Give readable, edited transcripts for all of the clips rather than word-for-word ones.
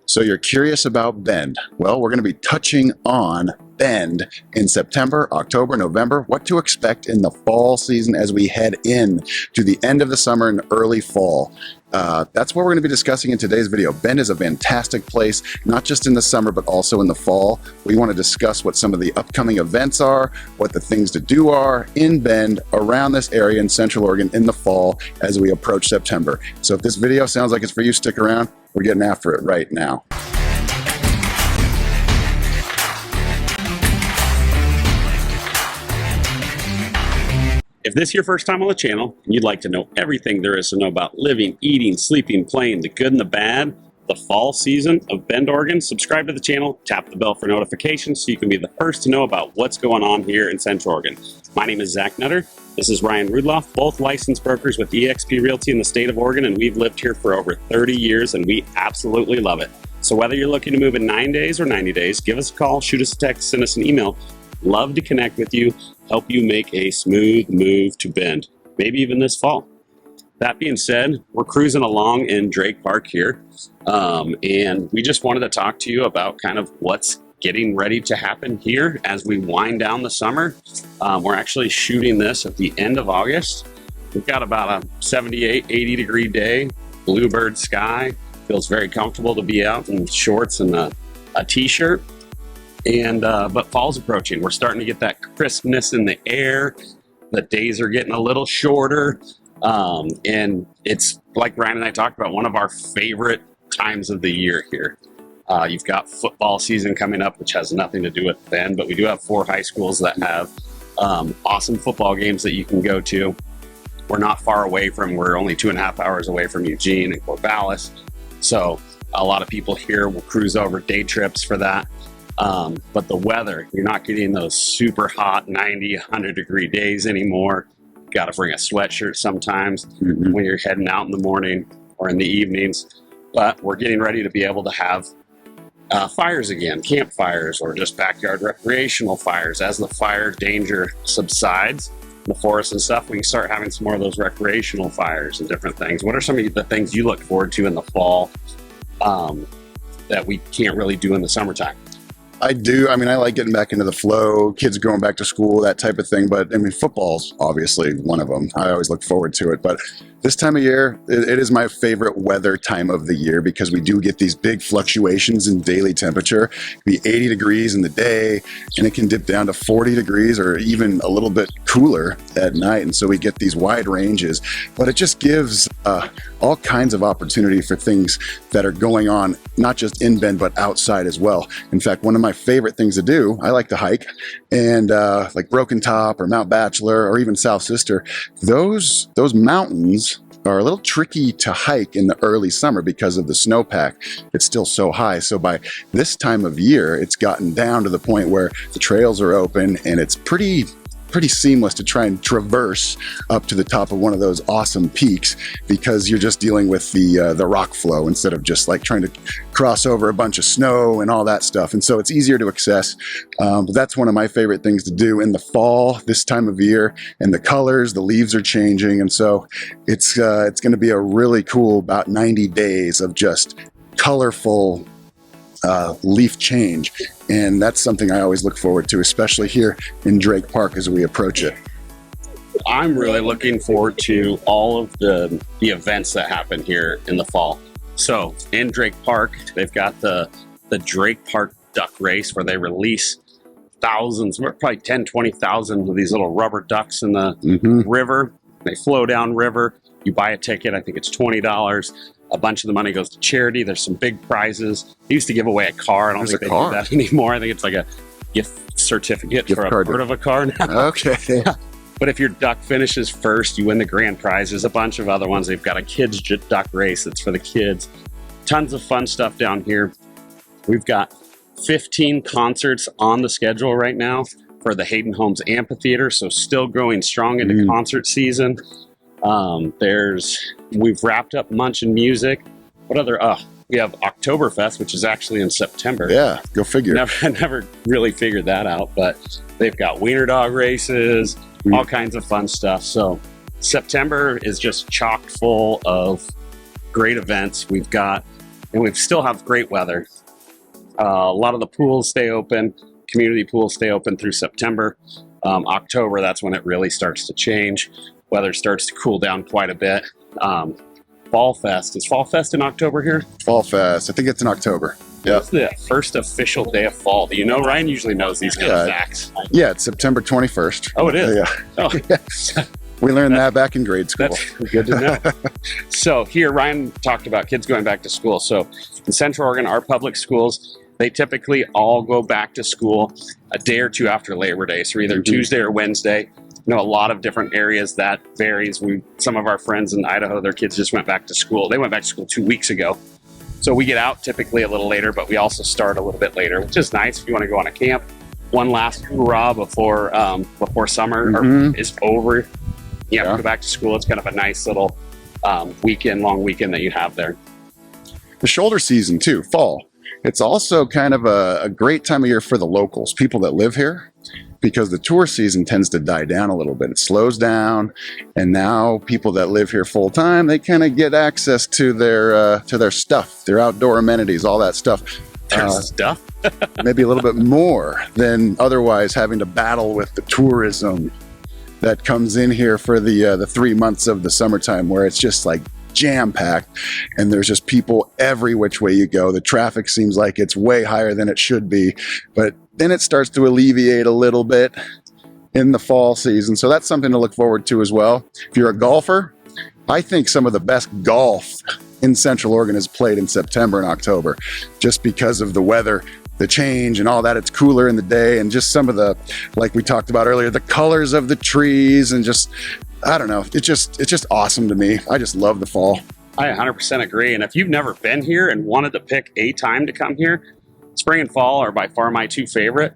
So you're curious about Bend. Well, we're going to be touching on Bend in September, October, November, what to expect in the fall season as we head in to the end of the summer and early fall. That's what we're going to be discussing in today's video. Bend is a fantastic place, not just in the summer, but also in the fall. We want to discuss what some of the upcoming events are, what the things to do are in Bend, around this area in Central Oregon in the fall as we approach September. So if this video sounds like it's for you, stick around. We're getting after it right now. If this is your first time on the channel and you'd like to know everything there is to know about living, eating, sleeping, playing, the good and the bad, the fall season of Bend, Oregon, subscribe to the channel, tap the bell for notifications so you can be the first to know about what's going on here in Central Oregon. My name is Zach Nutter. This is Ryan Rudloff, both licensed brokers with eXp Realty in the state of Oregon, and we've lived here for over 30 years and we absolutely love it. So whether you're looking to move in 9 days or 90 days, give us a call, shoot us a text, send us an email. Love to connect with you, help you make a smooth move to Bend, maybe even this fall. That being said, we're cruising along in Drake Park here, and we just wanted to talk to you about kind of what's getting ready to happen here as we wind down the summer. We're actually shooting this at the end of August. We've got about a 78, 80 degree day, bluebird sky. Feels very comfortable to be out in shorts and a t-shirt. And but fall's approaching. We're starting to get that crispness in the air. The days are getting a little shorter. And it's like Ryan and I talked about, one of our favorite times of the year here. You've got football season coming up, which has nothing to do with Bend, but we do have 4 high schools that have awesome football games that you can go to. We're not far away from, we're only 2.5 hours away from Eugene and Corvallis. So a lot of people here will cruise over day trips for that. But the weather, you're not getting those super hot 90, 100 degree days anymore. Got to bring a sweatshirt sometimes when you're heading out in the morning or in the evenings. But we're getting ready to be able to have fires again, campfires or just backyard recreational fires. As the fire danger subsides, the forest and stuff, we can start having some more of those recreational fires and different things. What are some of the things you look forward to in the fall that we can't really do in the summertime? I do. I mean, I like getting back into the flow, kids going back to school, that type of thing. But I mean, football's obviously one of them. I always look forward to it. But this time of year, it is my favorite weather time of the year because we do get these big fluctuations in daily temperature. It can be 80 degrees in the day, and it can dip down to 40 degrees or even a little bit cooler at night. And so we get these wide ranges. But it just gives all kinds of opportunity for things that are going on, not just in Bend, but outside as well. In fact, one of my favorite things to do, I like to hike, and like Broken Top or Mount Bachelor or even South Sister, those mountains are a little tricky to hike in the early summer because of the snowpack. It's still so high. So by this time of year, it's gotten down to the point where the trails are open and it's pretty seamless to try and traverse up to the top of one of those awesome peaks because you're just dealing with the rock flow instead of just like trying to cross over a bunch of snow and all that stuff. And so it's easier to access. But that's one of my favorite things to do in the fall, this time of year, and the colors, the leaves are changing. And so it's going to be a really cool about 90 days of just colorful leaf change, and that's something I always look forward to, especially here in Drake Park as we approach it. I'm really looking forward to all of the events that happen here in the fall. So in Drake Park, they've got the Drake Park Duck Race where they release thousands, probably 10, 20,000 of these little rubber ducks in the river. They flow down river. You buy a ticket, I think it's $20. A bunch of the money goes to charity. There's some big prizes. They used to give away a car. I don't think they do that anymore. I think it's like a gift certificate for a part of a car now. Okay. Yeah. But if your duck finishes first, you win the grand prize. There's a bunch of other ones. They've got a kids duck race that's for the kids. Tons of fun stuff down here. We've got 15 concerts on the schedule right now for the Hayden Homes Amphitheater. So still going strong into concert season. We've wrapped up Munchin Music. What other, we have Oktoberfest, which is actually in September. Yeah, go figure. Never really figured that out, but they've got wiener dog races, all kinds of fun stuff. So September is just chock full of great events. We've got and we still have great weather. A lot of the pools stay open, community pools stay open through September. October, that's when it really starts to change. Weather starts to cool down quite a bit. Fall Fest, is Fall Fest in October here? Fall Fest, I think it's in October. Yeah. What's the first official day of fall? Do you know? Ryan usually knows these kind of facts. Yeah, it's September 21st. Oh, it is? Yeah. Oh. Yeah. We learned that back in grade school. That's good to know. So here, Ryan talked about kids going back to school. So in Central Oregon, our public schools, they typically all go back to school a day or two after Labor Day. So either Tuesday or Wednesday. You know, a lot of different areas that varies. Some of our friends in Idaho, their kids just went back to school. They went back to school 2 weeks ago. So we get out typically a little later, but we also start a little bit later, which is nice if you want to go on a camp. One last hoorah before summer is over. You have to go back to school. It's kind of a nice little long weekend that you have there. The shoulder season too, fall. It's also kind of a great time of year for the locals, people that live here, because the tour season tends to die down a little bit. It slows down, and now people that live here full time, they kind of get access to their stuff, their outdoor amenities, all that stuff. Stuff? Maybe a little bit more than otherwise having to battle with the tourism that comes in here for the 3 months of the summertime, where it's just like jam-packed and there's just people every which way you go. The traffic seems like it's way higher than it should be, but then it starts to alleviate a little bit in the fall season. So that's something to look forward to as well. If you're a golfer, I think some of the best golf in Central Oregon is played in September and October, just because of the weather, the change and all that. It's cooler in the day, and just some of the, like we talked about earlier, the colors of the trees, and just, I don't know, it's just awesome to me. I just love the fall. I 100% agree. And if you've never been here and wanted to pick a time to come here, spring and fall are by far my two favorite.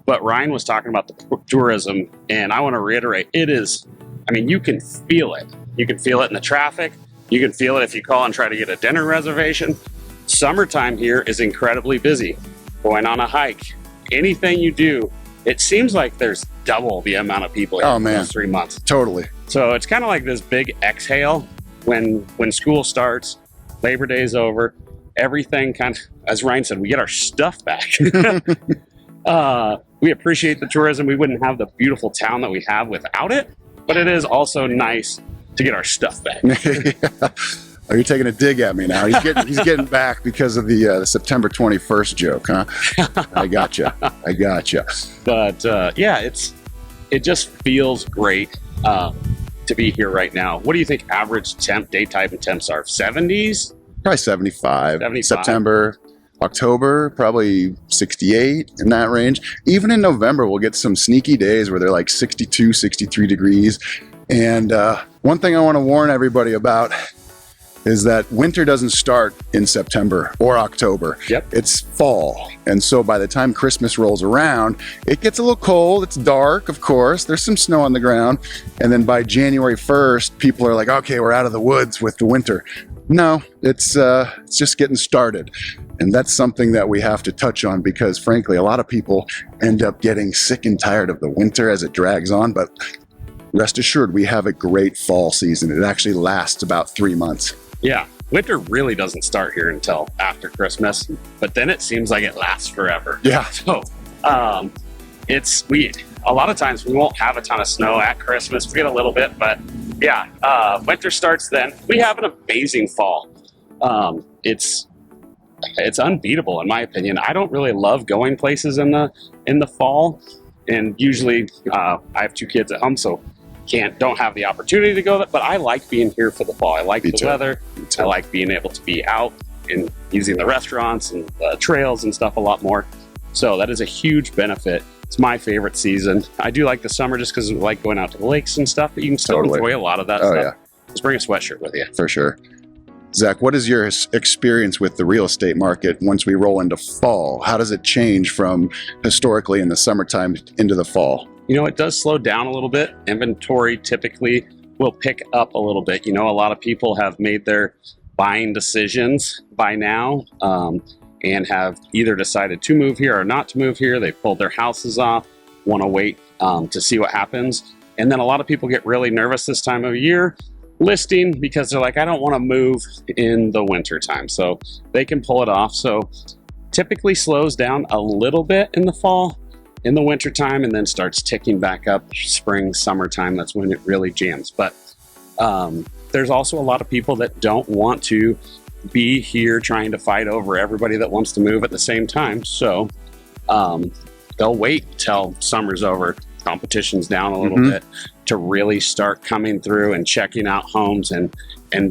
But Ryan was talking about the tourism, and I want to reiterate, it is, I mean, you can feel it. You can feel it in the traffic. You can feel it if you call and try to get a dinner reservation. Summertime here is incredibly busy. Going on a hike, anything you do, it seems like there's double the amount of people here in those 3 months. Totally. So it's kind of like this big exhale when school starts, Labor Day's over, everything kind of, as Ryan said, we get our stuff back. We appreciate the tourism. We wouldn't have the beautiful town that we have without it, but it is also nice to get our stuff back. Are you taking a dig at me now? He's getting back because of the September 21st joke, huh? I gotcha. But yeah, it just feels great to be here right now. What do you think average daytime temps are? 70s? Probably 75. 75. September, October, probably 68, in that range. Even in November, we'll get some sneaky days where they're like 62, 63 degrees. And one thing I want to warn everybody about is that winter doesn't start in September or October. Yep. It's fall. And so by the time Christmas rolls around, it gets a little cold. It's dark, of course. There's some snow on the ground. And then by January 1st, people are like, okay, we're out of the woods with the winter. No, it's just getting started. And that's something that we have to touch on, because frankly, a lot of people end up getting sick and tired of the winter as it drags on. But rest assured, we have a great fall season. It actually lasts about 3 months. Yeah, winter really doesn't start here until after Christmas, but then it seems like it lasts forever. Yeah. So a lot of times we won't have a ton of snow at Christmas. We get a little bit, but yeah, winter starts then. We have an amazing fall. It's unbeatable in my opinion. I don't really love going places in the fall, and usually I have 2 kids at home, so don't have the opportunity to go, but I like being here for the fall. I like the weather. I like being able to be out and using the restaurants and the trails and stuff a lot more. So that is a huge benefit. It's my favorite season. I do like the summer just because we like going out to the lakes and stuff, but you can still enjoy a lot of that stuff. Yeah. Just bring a sweatshirt with you. For sure. Zach, what is your experience with the real estate market once we roll into fall? How does it change from historically in the summertime into the fall? You know, it does slow down a little bit. Inventory typically will pick up a little bit. You know, a lot of people have made their buying decisions by now and have either decided to move here or not to move here. They pulled their houses off, want to wait to see what happens. And then a lot of people get really nervous this time of year listing because they're like, I don't want to move in the winter time, so they can pull it off. So typically slows down a little bit in the fall, in the winter time, and then starts ticking back up spring, summertime. That's when it really jams. But there's also a lot of people that don't want to be here trying to fight over everybody that wants to move at the same time. So they'll wait till summer's over, competition's down a little bit, to really start coming through and checking out homes and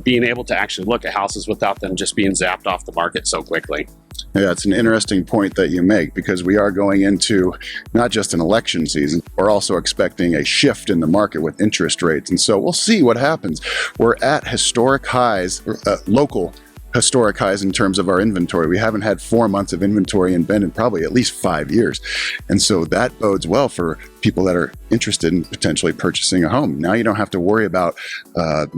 being able to actually look at houses without them just being zapped off the market so quickly. Yeah, it's an interesting point that you make, because we are going into not just an election season, we're also expecting a shift in the market with interest rates. And so we'll see what happens. We're at historic highs, local historic highs in terms of our inventory. We haven't had 4 months of inventory in Bend in probably at least 5 years. And so that bodes well for people that are interested in potentially purchasing a home. Now you don't have to worry about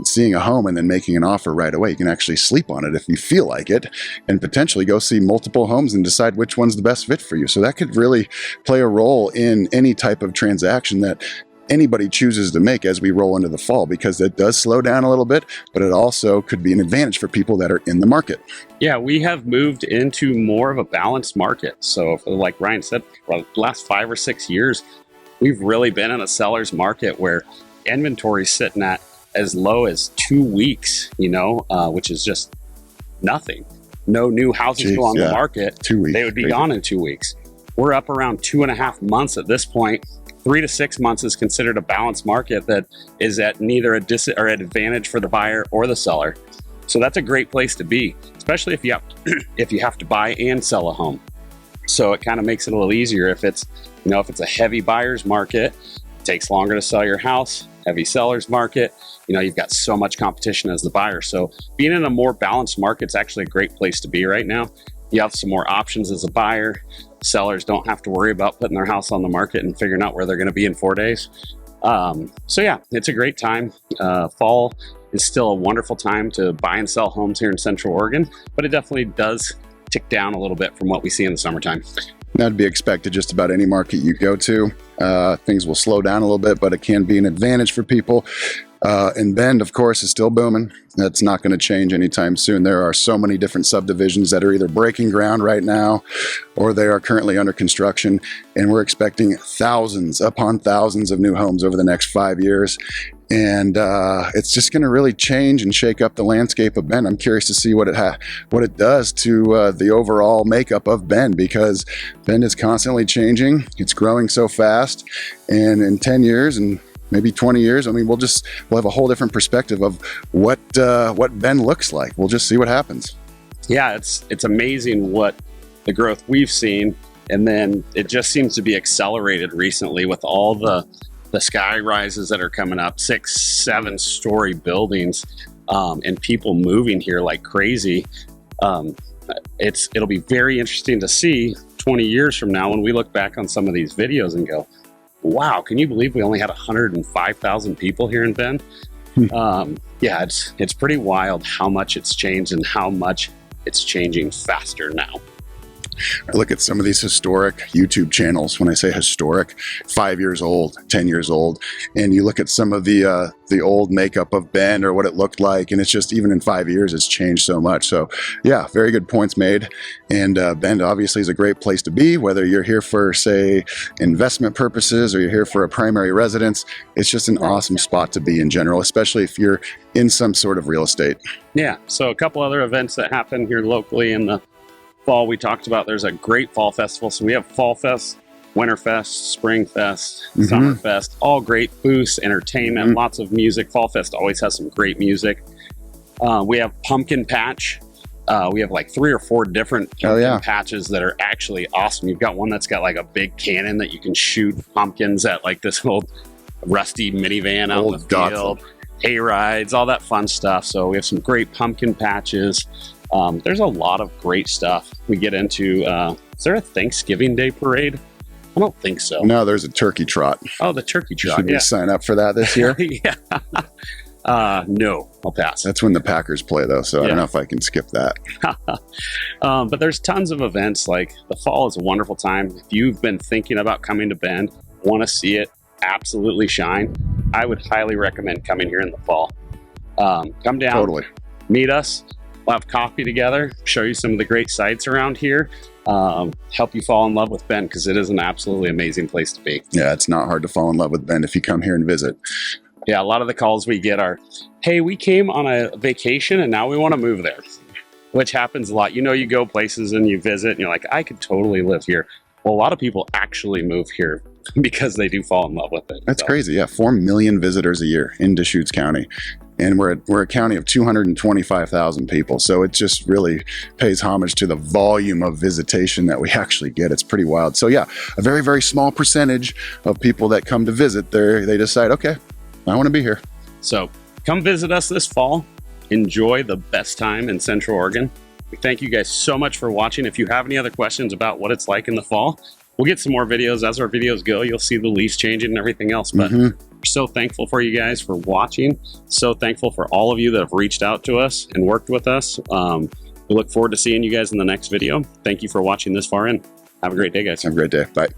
seeing a home and then making an offer right away. You can actually sleep on it if you feel like it, and potentially go see multiple homes and decide which one's the best fit for you. So that could really play a role in any type of transaction that anybody chooses to make as we roll into the fall, because it does slow down a little bit, but it also could be an advantage for people that are in the market. Yeah, we have moved into more of a balanced market. So like Ryan said, for the last 5 or 6 years, we've really been in a seller's market where inventory is sitting at as low as 2 weeks, which is just nothing. No new houses go on the market. 2 weeks. They would be gone in 2 weeks. We're up around 2.5 months at this point. 3 to 6 months is considered a balanced market that is at neither an advantage for the buyer or the seller. So that's a great place to be, especially if you have to buy and sell a home. So it kind of makes it a little easier if it's a heavy buyer's market, it takes longer to sell your house. Heavy seller's market, you've got so much competition as the buyer. So being in a more balanced market is actually a great place to be right now. You have some more options as a buyer. Sellers don't have to worry about putting their house on the market and figuring out where they're going to be in 4 days. So yeah, it's a great time. Fall is still a wonderful time to buy and sell homes here in Central Oregon, but it definitely does tick down a little bit from what we see in the summertime. That'd be expected just about any market you go to. Things will slow down a little bit, but it can be an advantage for people. And Bend, of course, is still booming. That's not going to change anytime soon. There are so many different subdivisions that are either breaking ground right now or they are currently under construction. And we're expecting thousands upon thousands of new homes over the next 5 years. And it's just going to really change and shake up the landscape of Bend. I'm curious to see what it does to the overall makeup of Bend, because Bend is constantly changing. It's growing so fast. And in 10 years and maybe 20 years, we'll have a whole different perspective of what Bend looks like. We'll just see what happens. Yeah, it's amazing what the growth we've seen, and then it just seems to be accelerated recently with all the sky rises that are coming up, 6-7 story buildings, and people moving here like crazy. It'll be very interesting to see 20 years from now when we look back on some of these videos and go, wow, can you believe we only had 105,000 people here in Bend? Yeah, it's pretty wild how much it's changed and how much it's changing faster now. I look at some of these historic YouTube channels. When I say historic, 5 years old, 10 years old, and you look at some of the old makeup of Bend or what it looked like, and it's just, even in 5 years, it's changed so much. So yeah, very good points made. And Bend obviously is a great place to be, whether you're here for, say, investment purposes or you're here for a primary residence. It's just an awesome spot to be in general, especially if you're in some sort of real estate. Yeah, so a couple other events that happen here locally in the fall we talked about. There's a great fall festival. So we have Fall Fest, Winter Fest, Spring Fest, Summer Fest, all great booths, entertainment, lots of music. Fall Fest always has some great music. We have Pumpkin Patch. We have like 3 or 4 different pumpkin patches that are actually awesome. You've got one that's got like a big cannon that you can shoot pumpkins at, like this old rusty minivan out in the field. Hay rides, all that fun stuff. So we have some great pumpkin patches. There's a lot of great stuff we get into. Is there a Thanksgiving Day parade? I don't think so. No, there's a turkey trot. Oh, the turkey trot. Should we sign up for that this year? Yeah. No, I'll pass. That's when the Packers play, though, so I don't know if I can skip that. But there's tons of events. Like, the fall is a wonderful time. If you've been thinking about coming to Bend, want to see it absolutely shine, I would highly recommend coming here in the fall. Come down, Totally. meet us. We'll have coffee together, show you some of the great sites around here, help you fall in love with Bend, because it is an absolutely amazing place to be. Yeah, it's not hard to fall in love with Bend if you come here and visit. Yeah, a lot of the calls we get are, hey, we came on a vacation and now we want to move there, which happens a lot. You know, you go places and you visit and you're like, I could totally live here. Well, a lot of people actually move here because they do fall in love with it. That's So, crazy. Yeah, 4 million visitors a year in Deschutes County. And we're a county of 225,000 people. So it just really pays homage to the volume of visitation that we actually get. It's pretty wild. So yeah, a very, very small percentage of people that come to visit there, they decide, okay, I want to be here. So come visit us this fall. Enjoy the best time in Central Oregon. We thank you guys so much for watching. If you have any other questions about what it's like in the fall, we'll get some more videos. As our videos go, you'll see the leaves changing and everything else. But we're so thankful for you guys for watching. So thankful for all of you that have reached out to us and worked with us. We look forward to seeing you guys in the next video. Thank you for watching this far in. Have a great day, guys. Have a great day. Bye.